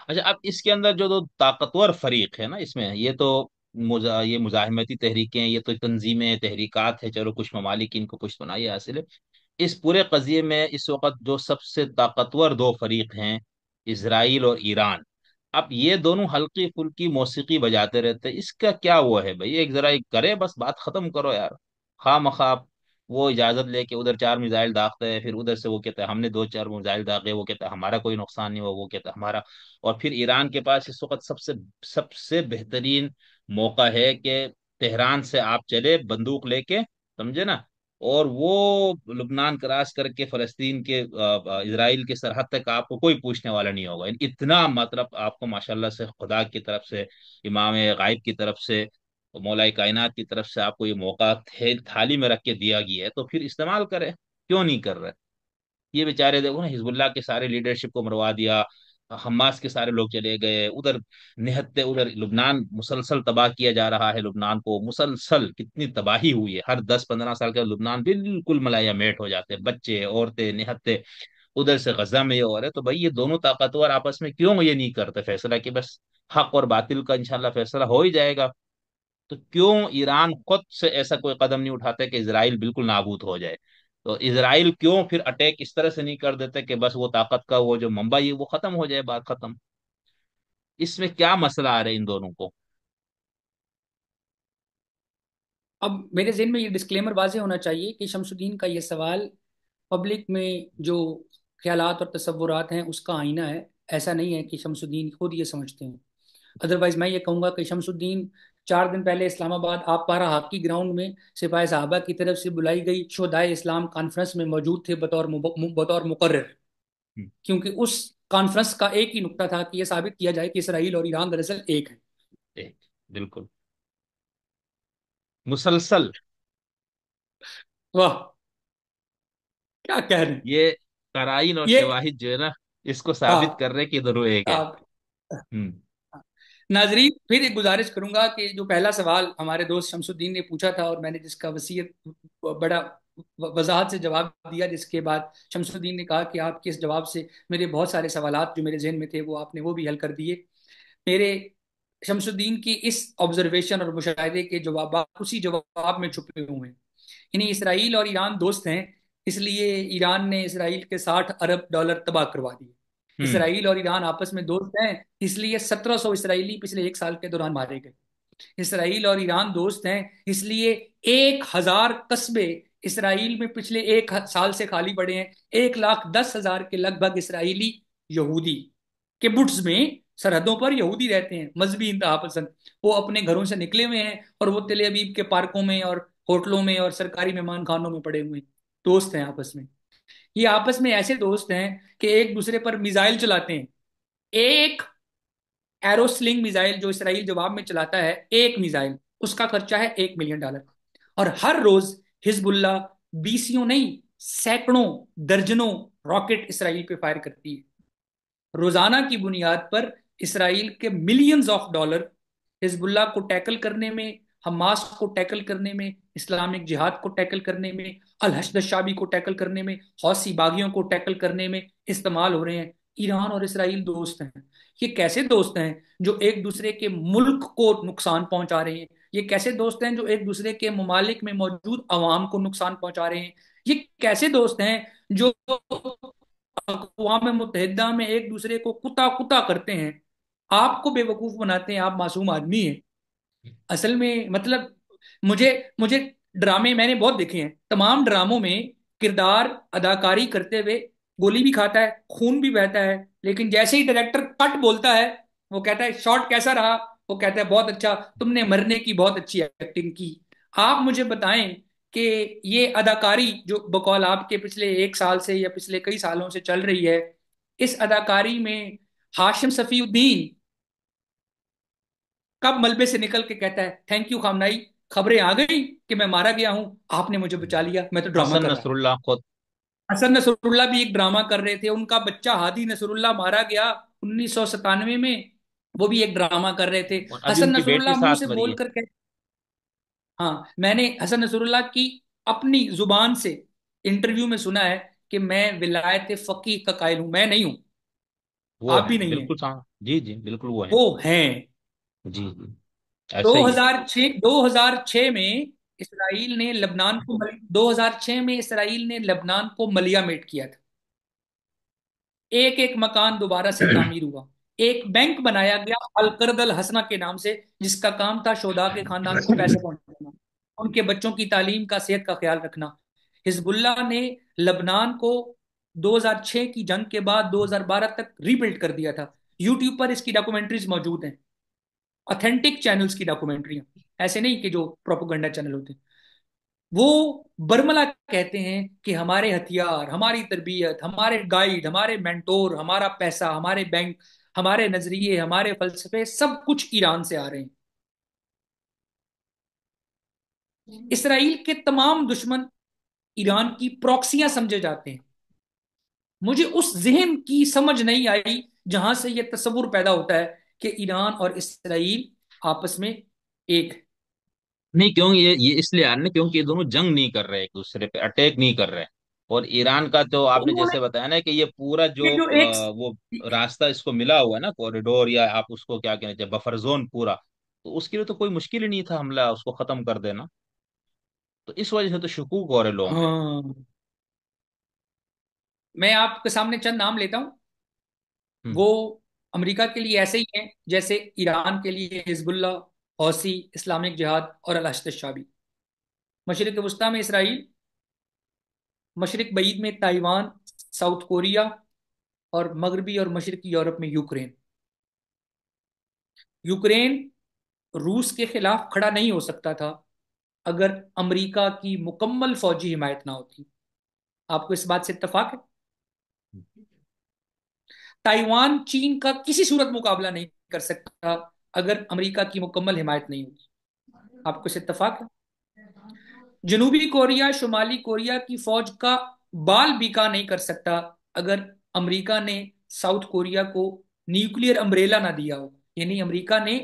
अच्छा, अब इसके अंदर जो दो ताकतवर फरीक है ना इसमें, ये तो ये मुजाहिमती तहरीकें, ये तो तंजीमें तहरीकात है, चलो कुछ ममालिक इनको कुछ तो ये हासिल है। इस पूरे कजिए में इस वक्त जो सबसे ताकतवर दो फरीक हैं, इसराइल और ईरान। अब ये दोनों हल्की फुल्की मौसीकी बजाते रहते हैं, इसका क्या हुआ है भाई? एक जरा एक करे, बस बात खत्म करो यार। खा मखा वो इजाजत लेके उधर चार मिसाइल दागते हैं, फिर उधर से वो कहता है हमने दो चार मिसाइल दागे, वो कहता है हमारा कोई नुकसान नहीं हुआ, वो कहता है हमारा। और फिर ईरान के पास इस वक्त सबसे सबसे बेहतरीन मौका है कि तेहरान से आप चले बंदूक लेके, समझे ना, और वो लुबनान क्रॉस करके फलस्तीन के इजराइल की सरहद तक आपको कोई पूछने वाला नहीं होगा। इतना मतलब आपको माशाल्लाह से खुदा की तरफ से, इमाम गायब की तरफ से, मौला कायनात की तरफ से आपको ये मौका थाली में रख के दिया गया है, तो फिर इस्तेमाल करें। क्यों नहीं कर रहे? ये बेचारे देखो ना, हिजबुल्लाह के सारे लीडरशिप को मरवा दिया, हमास के सारे लोग चले गए उधर, निहत्ते उधर लुबनान मुसलसल तबाह किया जा रहा है। लुबनान को मुसलसल कितनी तबाही हुई है, हर 10-15 साल का लुबनान बिल्कुल मलाया मेट हो जाते हैं, बच्चे औरतें निहत्ते। उधर से गजा में ये हो रहा है, तो भाई ये दोनों ताकतवर आपस में क्यों ये नहीं करते फैसला कि बस हक और बातिल का इंशाल्लाह फैसला हो ही जाएगा? तो क्यों ईरान खुद से ऐसा कोई कदम नहीं उठाते कि इसराइल बिल्कुल नाबूद हो जाए? तो इसराइल क्यों फिर अटैक इस तरह से नहीं कर देते कि बस वो ताकत का वो जो मंबा है वो खत्म हो जाए, बात खत्म? इसमें क्या मसला आ रहा है इन दोनों को? अब मेरे ज़हन में ये डिस्क्लेमर वाज़ेह होना चाहिए कि शमसुद्दीन का ये सवाल पब्लिक में जो ख्यालात और तसव्वुरात हैं उसका आईना है। ऐसा नहीं है कि शमसुद्दीन खुद ये समझते हैं। अदरवाइज मैं ये कहूंगा कि शमसुद्दीन 4 दिन पहले इस्लामाबाद आप पारा हॉकी ग्राउंड में सिपाही साहबा की तरफ से बुलाई गई शोधाए इस्लाम कॉन्फ्रेंस में मौजूद थे बतौर मुकर्रिर। हम्म, क्योंकि उस कॉन्फ्रेंस का एक ही नुक्ता था कि यह साबित किया जाए कि इसराइल और ईरान दरअसल एक है। एक, बिल्कुल, मुसलसल। वाह, क्या कह रहे हैं ये कराइन और ये। शवाहिद जो है ना, इसको साबित हाँ, कर रहे हैं कि दोनों एक है। आप हम्म। नाजरीन फिर एक गुजारिश करूंगा कि जो पहला सवाल हमारे दोस्त शमसुद्दीन ने पूछा था और मैंने जिसका वसीयत बड़ा वजाहत से जवाब दिया, जिसके बाद शमसुद्दीन ने कहा कि आपके इस जवाब से मेरे बहुत सारे सवालात जो मेरे जहन में थे वो आपने वो भी हल कर दिए। मेरे शमसुद्दीन की इस ऑब्जर्वेशन और मुशाहिदे के जवाब उसी जवाब में छुपे हुए हैं। यानी इसराइल और ईरान दोस्त हैं, इसलिए ईरान ने इसराइल के 60 अरब डॉलर तबाह करवा दिए। हम्म। इसराइल और ईरान आपस में दोस्त हैं, इसलिए 1700 इसराइली पिछले 1 साल के दौरान मारे गए। इसराइल और ईरान दोस्त हैं, इसलिए 1,000 कस्बे इसराइल में पिछले 1 साल से खाली पड़े हैं। 1,10,000 के लगभग इसराइली यहूदी के बुट्स में सरहदों पर यहूदी रहते हैं, मजहबी इंतहा पसंद। वो अपने घरों से निकले हुए हैं और वो तेल अवीव के पार्कों में और होटलों में और सरकारी मेहमान खानों में पड़े हुए हैं। दोस्त हैं आपस में। ये आपस में ऐसे दोस्त हैं कि एक दूसरे पर मिसाइल चलाते हैं। एक एरोस्लिंग मिसाइल जो इसराइल जवाब में चलाता है, एक मिसाइल उसका खर्चा है $1 मिलियन। और हर रोज हिजबुल्ला बीसियों नहीं, सैकड़ों, दर्जनों रॉकेट इसराइल पे फायर करती है। रोजाना की बुनियाद पर इसराइल के मिलियंस ऑफ डॉलर हिजबुल्लाह को टैकल करने में, हमास को टैकल करने में, इस्लामिक जिहाद को टैकल करने में, अल हश्द शाबी को टैकल करने में, हौसी बागियों को टैकल करने में इस्तेमाल हो रहे हैं। ईरान और इसराइल दोस्त हैं। ये कैसे दोस्त हैं जो एक दूसरे के मुल्क को नुकसान पहुंचा रहे हैं? ये कैसे दोस्त हैं जो एक दूसरे के ममालिक में मौजूद अवाम को नुकसान पहुंचा रहे हैं? ये कैसे दोस्त हैं जो अक़वाम मुत्तहिदा में एक दूसरे को कुता कुता करते हैं, आपको बेवकूफ बनाते हैं, आप मासूम आदमी हैं? असल में मतलब मुझे मुझे ड्रामे मैंने बहुत देखे हैं। तमाम ड्रामों में किरदार अदाकारी करते हुए गोली भी खाता है, खून भी बहता है, लेकिन जैसे ही डायरेक्टर कट बोलता है, वो कहता है शॉट कैसा रहा, वो कहता है बहुत अच्छा, तुमने मरने की बहुत अच्छी एक्टिंग की। आप मुझे बताएं कि ये अदाकारी जो बकौल आपके पिछले 1 साल से या पिछले कई सालों से चल रही है, इस अदाकारी में हाशिम सफीउद्दीन कब मलबे से निकल के कहता है थैंक यू खामनाई, खबरें आ गई कि मैं मारा गया हूं, आपने मुझे बचा लिया, मैं तो ड्रामा हसन कर रहा था। नसरुल्लाह खुद। हसन नसरुल्ला भी एक ड्रामा कर रहे थे, उनका बच्चा हादी नसरुल्ला मारा गया 1997 में, वो भी एक ड्रामा कर रहे थे। और अभी हसन उनकी बेटी नसरुल्ला मुंह साथ से मरी बोल है। कर कह, हाँ मैंने हसन नसरुल्ला की अपनी जुबान से इंटरव्यू में सुना है कि मैं विलायत फकीह का कायल हूं, मैं नहीं हूं। वो आप है भी नहीं है, बिल्कुल जी जी बिल्कुल वो है। वो हैं। जी जी ऐसा ही है। 2006 में इसराइल ने लबनान को 2006 में इसराइल ने लबनान को मलियामेट किया था। एक एक मकान दोबारा से तामीर हुआ। एक बैंक बनाया गया अलकरदल हसना के नाम से, जिसका काम था शोधा के खानदान को पैसे पहुंचाना, उनके बच्चों की तालीम का, सेहत का ख्याल रखना। हिजबुल्लाह ने लबनान को 2006 की जंग के बाद 2012 तक रीबिल्ड कर दिया था। यूट्यूब पर इसकी डॉक्यूमेंट्रीज मौजूद हैं, ऑथेंटिक चैनल्स की डॉक्यूमेंट्रियां, ऐसे नहीं कि जो प्रोपोगंडा चैनल होते हैं। वो बर्मला कहते हैं कि हमारे हथियार, हमारी तरबियत, हमारे गाइड, हमारे मेंटोर, हमारा पैसा, हमारे बैंक, हमारे नजरिए, हमारे फलसफे, सब कुछ ईरान से आ रहे हैं। इसराइल के तमाम दुश्मन ईरान की प्रॉक्सियां समझे जाते हैं। मुझे उस जहन की समझ नहीं आई जहां से यह तस्वुर पैदा होता है कि ईरान और इसराइल आपस में एक है। नहीं, क्यों ये इसलिए आ रहे हैं क्योंकि ये दोनों जंग नहीं कर रहे, एक दूसरे पे अटैक नहीं कर रहे। और ईरान का तो आपने उन्होंने जैसे बताया ना कि ये पूरा ये जो जो एक वो रास्ता इसको मिला हुआ है ना, कॉरिडोर, या आप उसको क्या कहना चाहिए, बफर जोन पूरा, तो उसके लिए तो कोई मुश्किल ही नहीं था हमला उसको खत्म कर देना। तो इस वजह से तो शकूक हो रहे लोगों में। हाँ, मैं आपके सामने चंद नाम लेता हूं। हम्म। वो अमेरिका के लिए ऐसे ही हैं जैसे ईरान के लिए हिजबुल्ला, हौसी, इस्लामिक जिहाद और अल हश्द शाबी। मशरिक वस्ता में इसराइल, मशरिक बईद में ताइवान, साउथ कोरिया, और मगरबी और मशरकी यूरोप में यूक्रेन। यूक्रेन रूस के खिलाफ खड़ा नहीं हो सकता था अगर अमेरिका की मुकम्मल फौजी हिमायत ना होती। आपको इस बात से इत्तेफाक है? ताइवान चीन का किसी सूरत मुकाबला नहीं कर सकता अगर अमेरिका की मुकम्मल हिमायत नहीं होती। आपको इस इत्तेफाक है? जनूबी कोरिया शुमाली कोरिया की फौज का बाल बीका नहीं कर सकता अगर अमेरिका ने साउथ कोरिया को न्यूक्लियर अम्ब्रेला ना दिया हो। यानी अमेरिका ने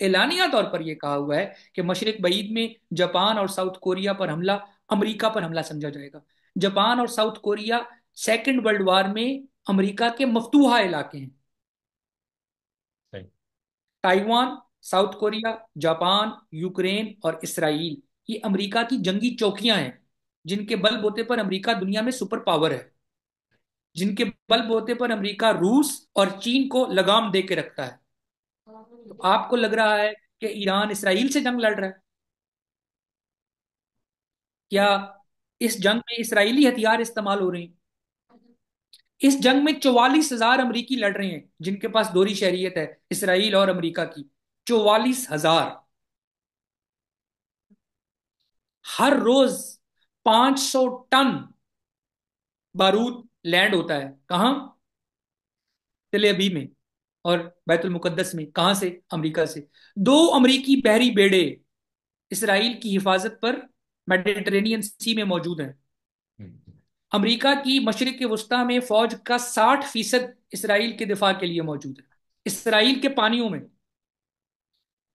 एलानिया तौर पर यह कहा हुआ है कि मशरिक बईद में जापान और साउथ कोरिया पर हमला अमेरिका पर हमला समझा जाएगा। जापान और south Korea second world war में अमेरिका के मफतूहा इलाके हैं। सही। Taiwan, south Korea, Japan, Ukraine और इसराइल, ये अमेरिका की जंगी चौकियां हैं, जिनके बलबूते पर अमेरिका दुनिया में सुपर पावर है, जिनके बलबूते पर अमेरिका रूस और चीन को लगाम दे के रखता है। तो आपको लग रहा है कि ईरान इसराइल से जंग लड़ रहा है? क्या इस जंग में इसराइली हथियार इस्तेमाल हो रहे हैं? इस जंग में 44,000 अमरीकी लड़ रहे हैं, जिनके पास दोहरी शहरियत है, इसराइल और अमेरिका की। 44,000। हर रोज 500 टन बारूद लैंड होता है। कहां? तेल अवीव में और बैतुल मुकद्दस में। कहां से? अमेरिका से। दो अमेरिकी बहरी बेड़े इसराइल की हिफाजत पर मेडिटेरेनियन सी में मौजूद हैं। हम्म। अमेरिका की मशरिक वस्ता में फौज का 60% इसराइल के दिफा के लिए मौजूद है, इसराइल के पानियों में।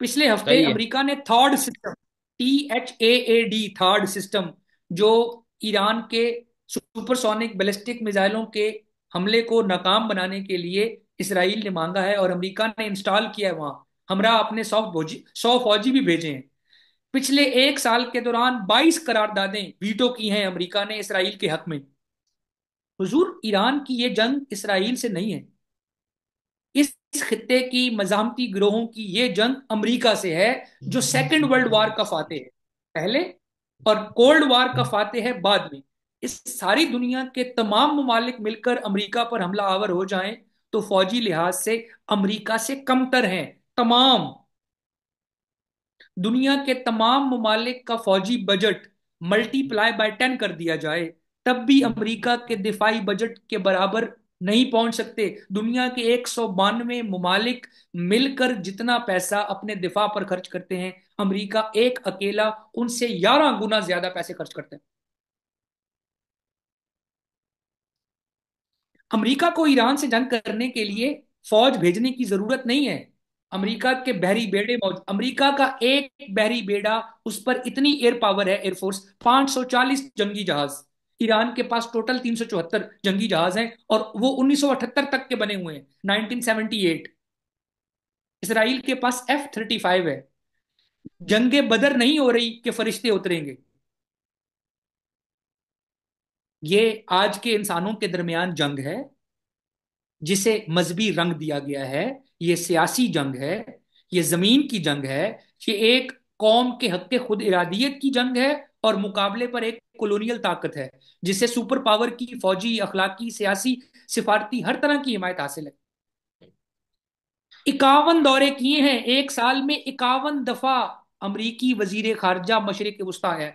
पिछले हफ्ते सही है। अमेरिका ने third system, THAAD, third system, जो ईरान के सुपरसोनिक बैलिस्टिक मिसाइलों के हमले को नाकाम बनाने के लिए इसराइल ने मांगा है और अमेरिका ने इंस्टॉल किया है वहां। हमरा अपने 100 फौजी भी भेजे हैं। पिछले एक साल के दौरान 22 करारदादें वीटो की हैं अमेरिका ने इसराइल के हक में। हुजूर, ईरान की ये जंग इसराइल से नहीं है। इस खित्ते की मजामती गिरोहों की ये जंग अमेरिका से है, जो सेकंड वर्ल्ड वॉर का फाते है पहले, और कोल्ड वॉर का फाते है बाद में। इस सारी दुनिया के तमाम ममालिक मिलकर अमेरिका पर हमला आवर हो जाएं तो फौजी लिहाज से अमेरिका से कमतर हैं। तमाम दुनिया के तमाम ममालिक का फौजी बजट मल्टीप्लाई बाय 10 कर दिया जाए, तब भी अमेरिका के दिफाई बजट के बराबर नहीं पहुंच सकते। दुनिया के 192 ममालिक मिलकर जितना पैसा अपने दिफा पर खर्च करते हैं, अमेरिका एक अकेला उनसे 11 गुना ज्यादा पैसे खर्च करता है। अमेरिका को ईरान से जंग करने के लिए फौज भेजने की जरूरत नहीं है। अमेरिका के बहरी बेड़े मौजूद, अमेरिका का एक बहरी बेड़ा, उस पर इतनी एयर पावर है, एयरफोर्स, 540 जंगी जहाज। ईरान के पास टोटल 374 जंगी जहाज हैं, और वो 1978 तक के बने हुए हैं, 1978। इसराइल के पास F-35 है। जंगे बदर नहीं हो रही कि फरिश्ते उतरेंगे। ये आज के इंसानों के दरमियान जंग है, जिसे मजहबी रंग दिया गया है। ये सियासी जंग है। ये जमीन की जंग है। ये एक कौम के हक के खुद इरादियत की जंग है, और मुकाबले पर एक कॉलोनियल ताकत है, जिसे सुपर पावर की फौजी, अखलाकी, सियासी, सिफारती हर तरह की हिमायत हासिल है। 51 दौरे किए हैं एक साल में, 51 दफा अमरीकी वजीर खारजा मशरिक वस्ता है।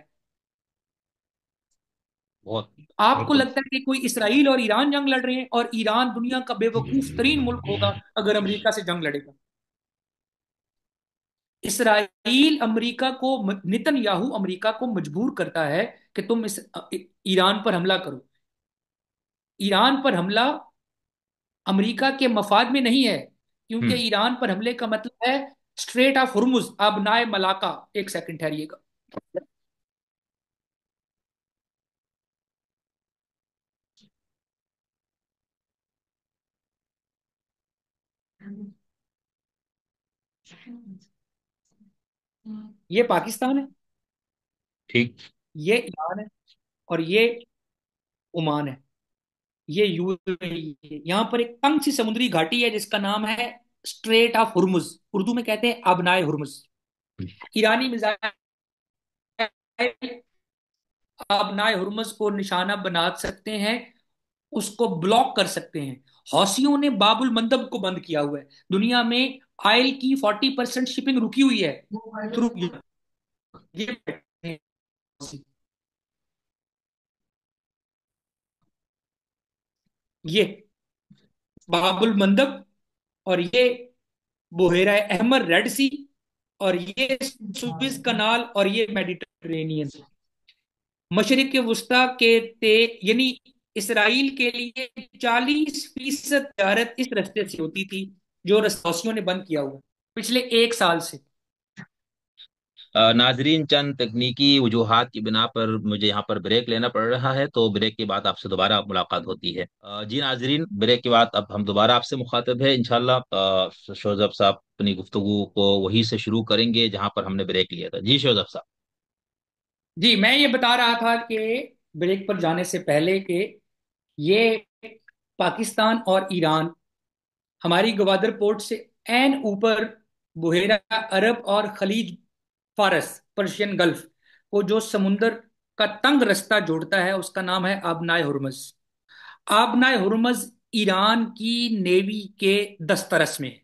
बहुत। आपको बिल्कुल। लगता है कि कोई इसराइल और ईरान जंग लड़ रहे हैं, और ईरान दुनिया का बेवकूफ तरीन मुल्क होगा अगर अमेरिका से जंग लड़ेगा? इसराइल अमेरिका को, नेतन्याहू अमेरिका को मजबूर करता है कि तुम इस ईरान पर हमला करो। ईरान पर हमला अमेरिका के मफाद में नहीं है, क्योंकि हम्म। ईरान पर हमले का मतलब है स्ट्रेट ऑफ हुर्मुज, आबनाए मलाका। एक सेकंड ठहरिएगा। ये पाकिस्तान है, ठीक। ये ईरान है, और ये ओमान है, ये यूएई है। यहाँ पर एक तंग सी समुद्री घाटी है जिसका नाम है स्ट्रेट ऑफ हुर्मुज, उर्दू में कहते हैं आबनाए हुर्मुज। ईरानी मिसाइल आबनाए हुर्मुज को निशाना बना सकते हैं, उसको ब्लॉक कर सकते हैं। हौसियों ने बाबुल मंदब को बंद किया हुआ है। दुनिया में ऑयल की 40% शिपिंग रुकी हुई है थ्रू ये ये बाबुल मंदब, और ये बुहेरा अहमर, रेड सी, और ये सुएज कनाल, और ये मेडिटरेनियन। मशरिक वस्ता के ते यानी इसराइल के लिए 40% तजारत इस रास्ते से होती थी, जो रसौसियों ने बंद किया हुआ पिछले एक साल से। नाजरीन, चंद तकनीकी वजूहात की बिना पर मुझे यहाँ पर ब्रेक लेना पड़ रहा है, तो ब्रेक के बाद आपसे दोबारा मुलाकात होती है। जी नाजरीन, ब्रेक के बाद अब हम दोबारा आपसे मुखातिब है इंशाल्लाह। शोजब साहब अपनी गुफ्तगू को वहीं से शुरू करेंगे जहां पर हमने ब्रेक लिया था। जी शोजब साहब। जी, मैं ये बता रहा था कि ब्रेक पर जाने से पहले कि ये पाकिस्तान और ईरान हमारी गवादर पोर्ट से एन ऊपर बुहेरा अरब और खलीज फारस, पर्शियन गल्फ को जो समुंदर का तंग रास्ता जोड़ता है, उसका नाम है आबनाए हुर्मज। आबनाए हुर्मज ईरान की नेवी के दस्तरस में है।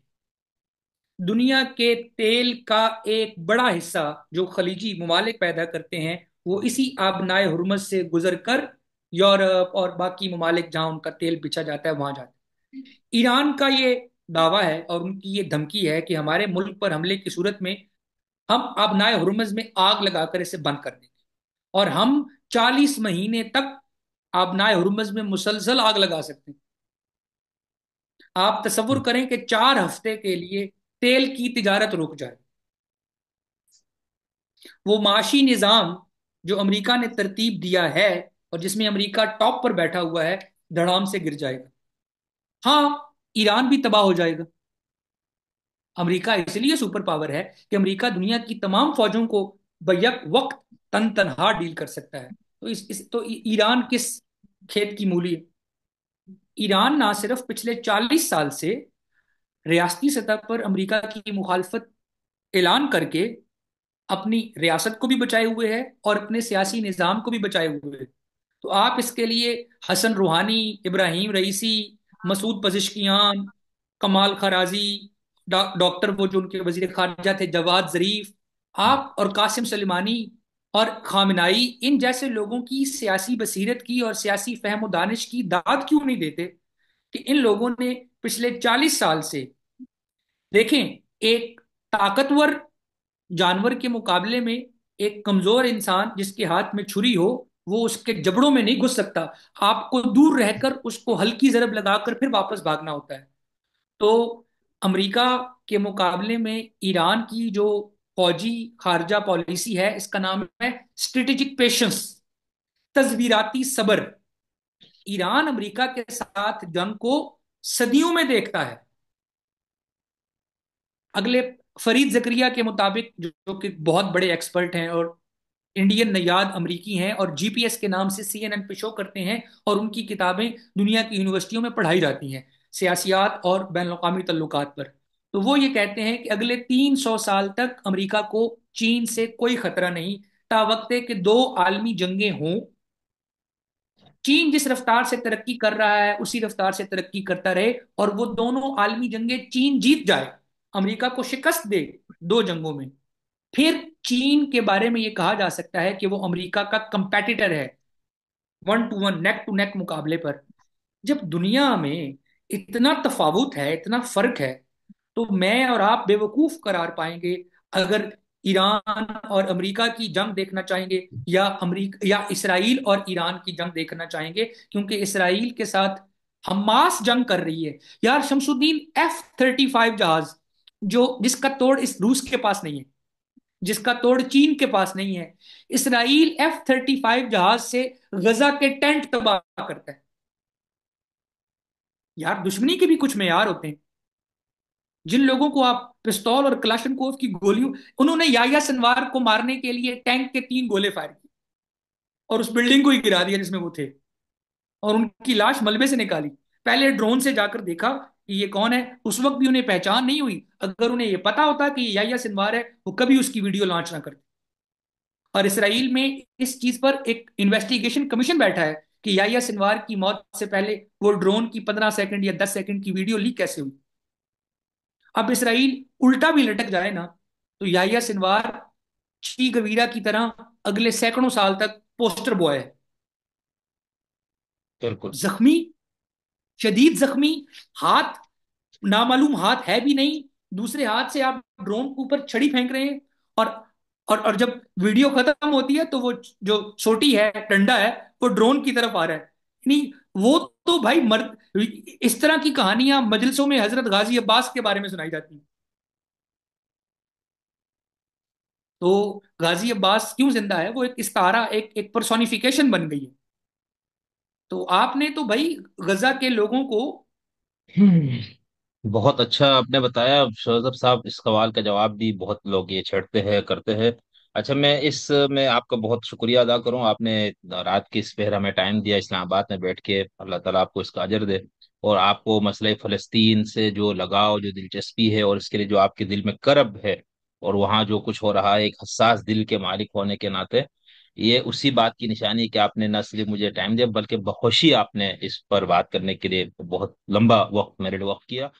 दुनिया के तेल का एक बड़ा हिस्सा जो खलीजी ममालिक पैदा करते हैं, वो इसी आबनाए हुर्मज से गुजर कर यूरोप और बाकी ममालिक जहां उनका तेल बिछा जाता है वहां जाता है। ईरान का ये दावा है और उनकी ये धमकी है कि हमारे मुल्क पर हमले की सूरत में हम आबनाए हुर्मज में आग लगाकर इसे बंद कर देंगे, और हम 40 महीने तक आबनाए हुर्मज में मुसलसल आग लगा सकते हैं। आप तसव्वुर करें कि 4 हफ्ते के लिए तेल की तिजारत रुक जाए। वो माशी निजाम जो अमेरिका ने तरतीब दिया है, और जिसमें अमेरिका टॉप पर बैठा हुआ है, धड़ाम से गिर जाएगा। हाँ, ईरान भी तबाह हो जाएगा। अमेरिका इसलिए सुपर पावर है कि अमेरिका दुनिया की तमाम फौजों को बैक वक्त तन तनहा डील कर सकता है। तो ईरान किस खेत की मूली है? ईरान ना सिर्फ पिछले 40 साल से रियासती सतह पर अमेरिका की मुखालफत ऐलान करके अपनी रियासत को भी बचाए हुए है, और अपने सियासी निज़ाम को भी बचाए हुए है। तो आप इसके लिए हसन रूहानी, इब्राहिम रईसी, मसूद पजिशकियान, कमाल खराजी, डॉक्टर वो जो उनके वजीर खारजा थे जवाद जरीफ, आप और कासिम सलीमानी और खामनाई, इन जैसे लोगों की सियासी बसीरत की और सियासी फहम दानिश की दाद क्यों नहीं देते कि इन लोगों ने पिछले 40 साल से, देखें, एक ताकतवर जानवर के मुकाबले में एक कमजोर इंसान जिसके हाथ में छुरी हो, वो उसके जबड़ों में नहीं घुस सकता। आपको दूर रहकर उसको हल्की जरब लगाकर फिर वापस भागना होता है। तो अमेरिका के मुकाबले में ईरान की जो फौजी खारजा पॉलिसी है, इसका नाम है स्ट्रेटेजिक पेशेंस। तस्वीराती सबर। ईरान अमेरिका के साथ जंग को सदियों में देखता है। अगले फरीद जकरिया के मुताबिक, जो कि बहुत बड़े एक्सपर्ट हैं और इंडियन नयाद अमरीकी हैं और जीपीएस के नाम से सीएनएन पे शो करते हैं, और उनकी किताबें दुनिया की यूनिवर्सिटियों में पढ़ाई जाती हैं सियासियात और बैन अवी तल्लुकात पर। तो वो ये कहते हैं कि अगले 300 साल तक अमरीका को चीन से कोई खतरा नहीं, तावक्ते कि दो आलमी जंगें हों। चीन जिस रफ्तार से तरक्की कर रहा है उसी रफ्तार से तरक्की करता रहे, और वो दोनों आलमी जंगें चीन जीत जाए, अमेरिका को शिकस्त दे दो जंगों में, फिर चीन के बारे में यह कहा जा सकता है कि वो अमेरिका का कंपेटिटर है, one to one, neck to neck मुकाबले पर। जब दुनिया में इतना तफावुत है, इतना फर्क है, तो मैं और आप बेवकूफ करार पाएंगे अगर ईरान और अमेरिका की जंग देखना चाहेंगे, या अमेरिका या इसराइल और ईरान की जंग देखना चाहेंगे, क्योंकि इसराइल के साथ हमास जंग कर रही है। यार शमसुद्दीन, F-35 जहाज, जो जिसका तोड़ इस रूस के पास नहीं है, जिसका तोड़ चीन के पास नहीं है, इसराइल F-35 जहाज से गजा के टेंट तबाह करता है। यार दुश्मनी के भी कुछ मेयार होते हैं। जिन लोगों को आप पिस्तौल और कलाशनकोव की गोलियों, उन्होंने याह्या सिनवार को मारने के लिए टैंक के 3 गोले फायर किए और उस बिल्डिंग को ही गिरा दिया जिसमें वो थे, और उनकी लाश मलबे से निकाली। पहले ड्रोन से जाकर देखा कि ये कौन है, उस वक्त भी उन्हें पहचान नहीं हुई। अगर उन्हें ये पता होता कि ये याह्या सिनवार है, वो कभी उसकी वीडियो लॉन्च ना करते। और इसराइल में इस चीज पर एक इन्वेस्टिगेशन कमीशन बैठा है कि याह्या सिनवार की मौत से पहले वो ड्रोन की 15 सेकंड या 10 सेकंड की वीडियो लीक कैसे हुई। अब इसराइल उल्टा भी लटक जाए ना, तो याह्या सिनवार ची गवीरा की तरह अगले सैकड़ों साल तक पोस्टर बॉय है। बिल्कुल। जख्मी, शदीद जख्मी, हाथ नामालूम हाथ है भी नहीं, दूसरे हाथ से आप ड्रोन के ऊपर छड़ी फेंक रहे हैं, और और जब वीडियो खत्म होती है तो वो जो सोटी है, डंडा है, वो ड्रोन की तरफ आ रहा है। नहीं, वो तो भाई इस तरह की कहानियां मजलिसों में हजरत गाजी अब्बास के बारे में सुनाई जाती हैं। तो गाजी अब्बास क्यों जिंदा है? वो एक इस्तारा, एक पर्सोनिफिकेशन बन गई है। तो आपने तो भाई गजा के लोगों को। बहुत अच्छा आपने बताया शोजब साहब। इस सवाल का जवाब भी बहुत लोग ये छेड़ते हैं, करते हैं। अच्छा, मैं इस में आपका बहुत शुक्रिया अदा करूं, आपने रात की इस पहर हमें टाइम दिया इस्लामाबाद में बैठ के। अल्लाह ताला आपको इसका अजर दे। और आपको मसले फ़लस्तीन से जो लगाव, जो दिलचस्पी है, और इसके लिए जो आपके दिल में करब है, और वहाँ जो कुछ हो रहा है, एक हसास दिल के मालिक होने के नाते, ये उसी बात की निशानी है कि आपने न सिर्फ मुझे टाइम दिया, बल्कि बखुशी आपने इस पर बात करने के लिए बहुत लंबा वक्त मेरे लिए वक्त किया।